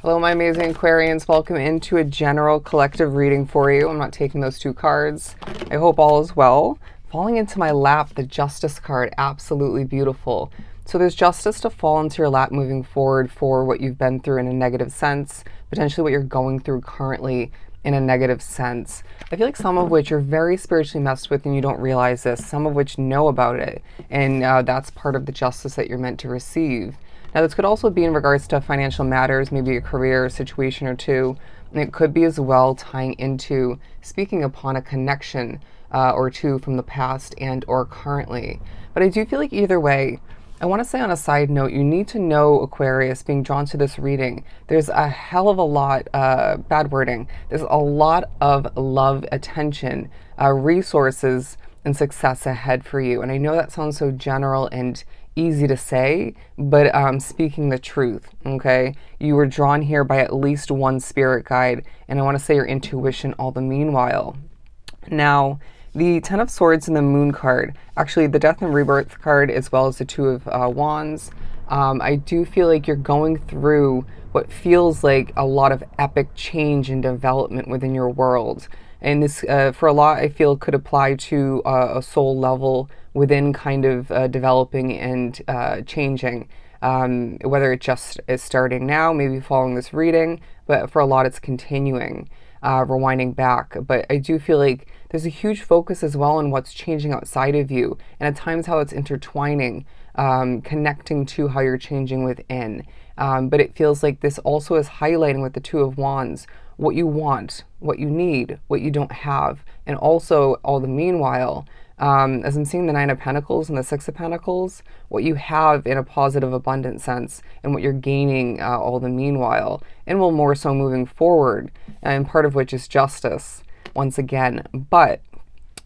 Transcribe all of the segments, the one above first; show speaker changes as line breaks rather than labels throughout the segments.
Hello, my amazing Aquarians. Welcome into a general collective reading for you. I'm not taking those two cards. I hope all is well. Falling into my lap, the Justice card, absolutely beautiful. So there's justice to fall into your lap moving forward for what you've been through in a negative sense, potentially what you're going through currently in a negative sense. I feel like some of which you're very spiritually messed with and you don't realize this, some of which know about it, and that's part of the justice that you're meant to receive. Now, this could also be in regards to financial matters, maybe a career situation or two. And it could be as well tying into speaking upon a connection or two from the past and or currently. But I do feel like either way, I want to say on a side note, you need to know, Aquarius, being drawn to this reading, there's a hell of a lot, bad wording, there's a lot of love, attention, resources, and success ahead for you. And I know that sounds so general and easy to say, but speaking the truth, okay? You were drawn here by at least one spirit guide, and I want to say your intuition all the meanwhile. Now, the Ten of Swords and the Moon card, actually the Death and Rebirth card, as well as the Two of Wands, I do feel like you're going through what feels like a lot of epic change and development within your world. And this, for a lot, I feel could apply to a soul level within kind of developing and changing, whether it just is starting now, maybe following this reading, but for a lot it's continuing, rewinding back. But I do feel like there's a huge focus as well on what's changing outside of you, and at times how it's intertwining, connecting to how you're changing within. But it feels like this also is highlighting with the Two of Wands what you want, what you need, what you don't have, and also all the meanwhile, as I'm seeing the Nine of Pentacles and the Six of Pentacles, what you have in a positive, abundant sense, and what you're gaining all the meanwhile, and will more so moving forward, and part of which is justice, once again. But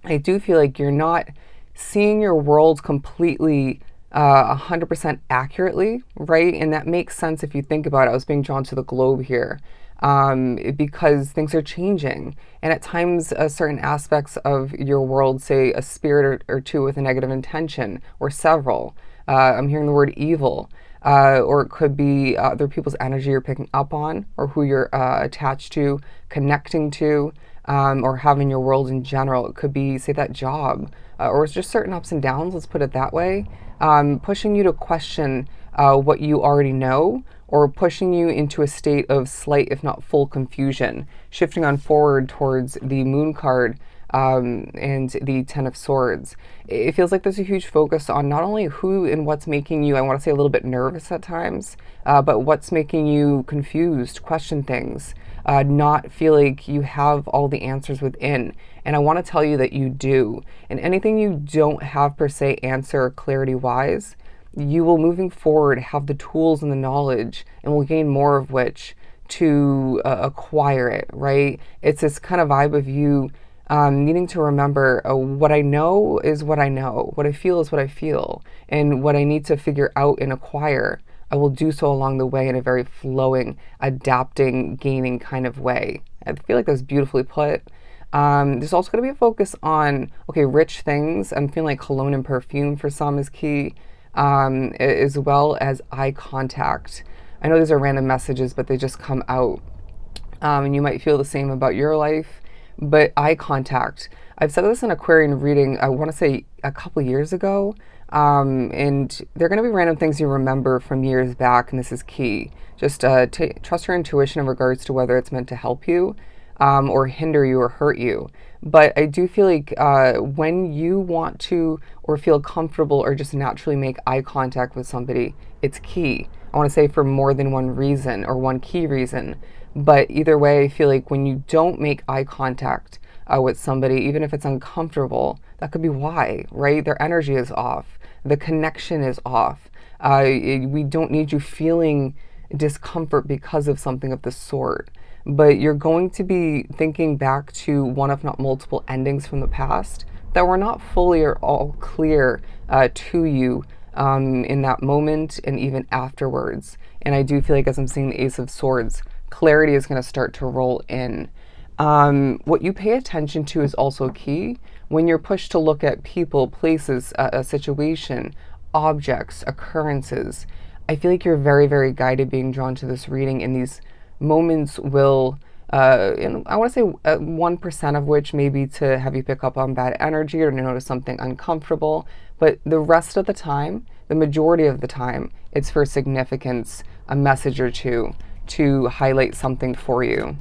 I do feel like you're not seeing your world completely 100% accurately, right? And that makes sense if you think about it. I was being drawn to the globe here. Because things are changing, and at times certain aspects of your world, say a spirit or two with a negative intention, or several, I'm hearing the word evil, or it could be other people's energy you're picking up on, or who you're attached to, connecting to, or having your world in general. It could be, say, that job, or it's just certain ups and downs, let's put it that way, pushing you to question what you already know, or pushing you into a state of slight, if not full, confusion, shifting on forward towards the Moon card and the Ten of Swords. It feels like there's a huge focus on not only who and what's making you, I want to say, a little bit nervous at times, but what's making you confused, question things, not feel like you have all the answers within. And I want to tell you that you do. And anything you don't have per se answer clarity-wise, you will moving forward have the tools and the knowledge, and will gain more of which to acquire it, right? It's this kind of vibe of you needing to remember what I know is what I know, what I feel is what I feel, and what I need to figure out and acquire, I will do so along the way in a very flowing, adapting, gaining kind of way. I feel like that's beautifully put. There's also going to be a focus on, okay, rich things. I'm feeling like cologne and perfume for some is key. As well as eye contact. I know these are random messages, but they just come out. And you might feel the same about your life, but eye contact. I've said this in Aquarian reading, I want to say a couple years ago, and they're going to be random things you remember from years back, and this is key. Just trust your intuition in regards to whether it's meant to help you, or hinder you or hurt you. But I do feel like when you want to or feel comfortable or just naturally make eye contact with somebody, it's key. I want to say for more than one reason or one key reason. But either way, I feel like when you don't make eye contact with somebody, even if it's uncomfortable, that could be why, right? Their energy is off. The connection is off. We don't need you feeling discomfort because of something of the sort. But you're going to be thinking back to one, if not multiple, endings from the past that were not fully or all clear to you in that moment and even afterwards. And I do feel like, as I'm seeing the Ace of Swords, clarity is going to start to roll in. What you pay attention to is also key when you're pushed to look at people, places, a situation, objects, occurrences. I feel like you're very, very guided being drawn to this reading in these moments will, and I want to say 1% of which maybe to have you pick up on bad energy or to notice something uncomfortable, but the rest of the time, the majority of the time, it's for significance, a message or two to highlight something for you.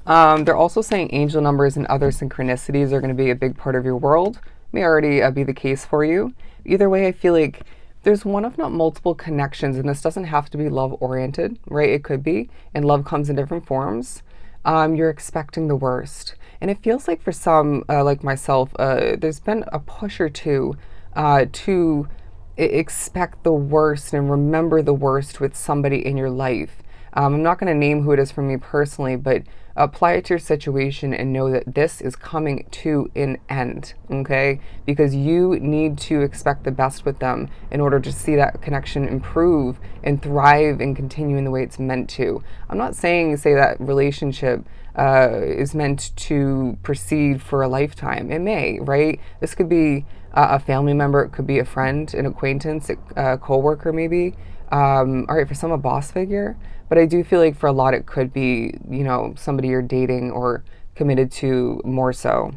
They're also saying angel numbers and other synchronicities are going to be a big part of your world. May already be the case for you. Either way, I feel like there's one if not multiple connections, and this doesn't have to be love oriented, right? It could be, and love comes in different forms. You're expecting the worst. And it feels like for some, like myself, there's been a push or two to expect the worst and remember the worst with somebody in your life. I'm not going to name who it is for me personally, but apply it to your situation and know that this is coming to an end, okay? Because you need to expect the best with them in order to see that connection improve and thrive and continue in the way it's meant to. I'm not saying, say, that relationship is meant to proceed for a lifetime. It may, right? This could be a family member, it could be a friend, an acquaintance, a coworker maybe. All right, for some, a boss figure. But I do feel like for a lot it could be, you know, somebody you're dating or committed to more so.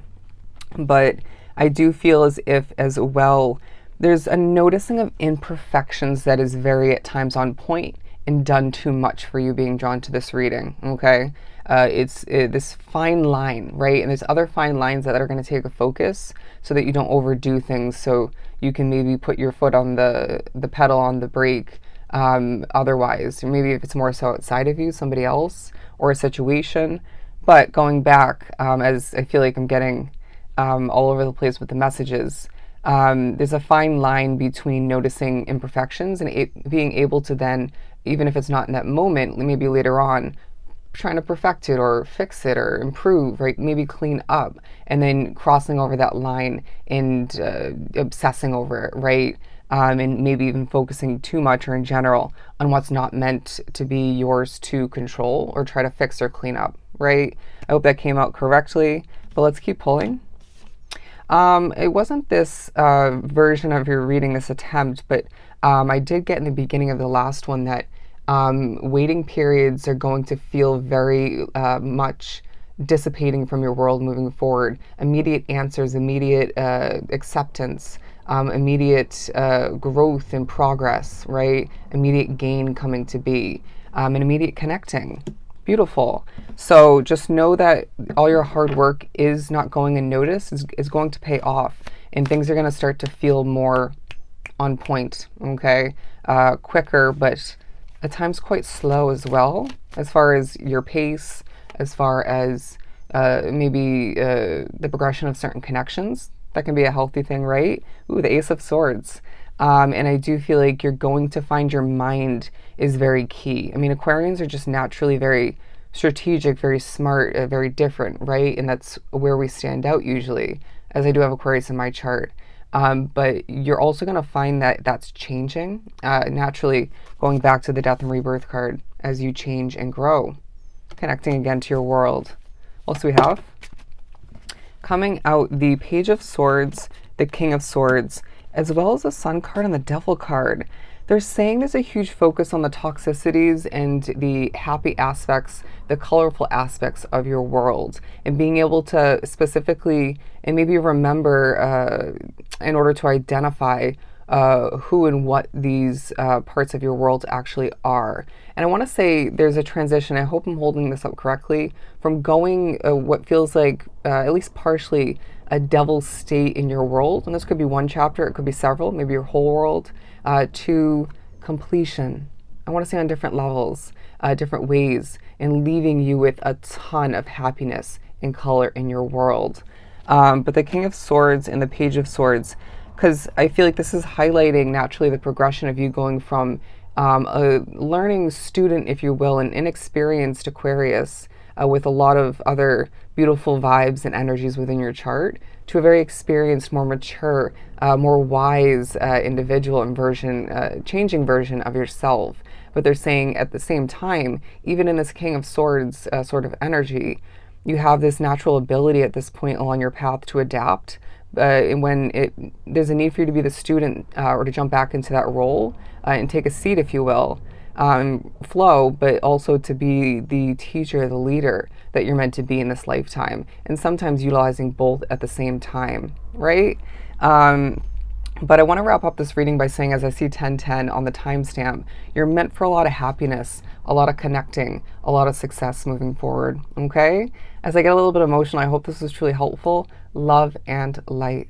But I do feel as if as well there's a noticing of imperfections that is very at times on point and done too much for you being drawn to this reading, okay? It's this fine line, right? And there's other fine lines that are going to take a focus so that you don't overdo things, so you can maybe put your foot on the pedal on the brake otherwise. Or maybe if it's more so outside of you, somebody else or a situation. But going back, as I feel like I'm getting all over the place with the messages, there's a fine line between noticing imperfections and being able to then, even if it's not in that moment, maybe later on, trying to perfect it or fix it or improve, right? Maybe clean up, and then crossing over that line and obsessing over it, right? And maybe even focusing too much or in general on what's not meant to be yours to control or try to fix or clean up, right? I hope that came out correctly, but let's keep pulling. It wasn't this version of your reading, this attempt, but I did get in the beginning of the last one that waiting periods are going to feel very much dissipating from your world moving forward. Immediate answers, immediate acceptance, immediate growth and progress, right? Immediate gain coming to be, and immediate connecting. Beautiful. So just know that all your hard work is not going unnoticed, is going to pay off, and things are going to start to feel more on point, okay? Quicker, but at times quite slow as well, as far as your pace, as far as maybe the progression of certain connections. That can be a healthy thing, right? Ooh, the Ace of Swords. And I do feel like you're going to find your mind is very key. I mean, Aquarians are just naturally very strategic, very smart, very different, right? And that's where we stand out usually, as I do have Aquarius in my chart. But you're also going to find that that's changing, naturally going back to the Death and Rebirth card as you change and grow, connecting again to your world. What else do we have? Coming out, the Page of Swords, the King of Swords, as well as the Sun card and the Devil card. They're saying there's a huge focus on the toxicities and the happy aspects, the colorful aspects of your world, and being able to specifically and maybe remember in order to identify who and what these parts of your world actually are. And I want to say there's a transition, I hope I'm holding this up correctly, from going what feels like, at least partially, a devil state in your world, and this could be one chapter, it could be several, maybe your whole world, to completion. I want to say on different levels, different ways, and leaving you with a ton of happiness and color in your world. But the King of Swords and the Page of Swords, because I feel like this is highlighting naturally the progression of you going from a learning student, if you will, an inexperienced Aquarius with a lot of other beautiful vibes and energies within your chart, to a very experienced, more mature, more wise individual and version, changing version of yourself. But they're saying at the same time, even in this King of Swords sort of energy, you have this natural ability at this point along your path to adapt. And when there's a need for you to be the student or to jump back into that role and take a seat, if you will, flow, but also to be the teacher, the leader that you're meant to be in this lifetime. And sometimes utilizing both at the same time, right? But I want to wrap up this reading by saying, as I see 1010 on the timestamp, you're meant for a lot of happiness, a lot of connecting, a lot of success moving forward, okay? As I get a little bit emotional, I hope this was truly helpful. Love and light.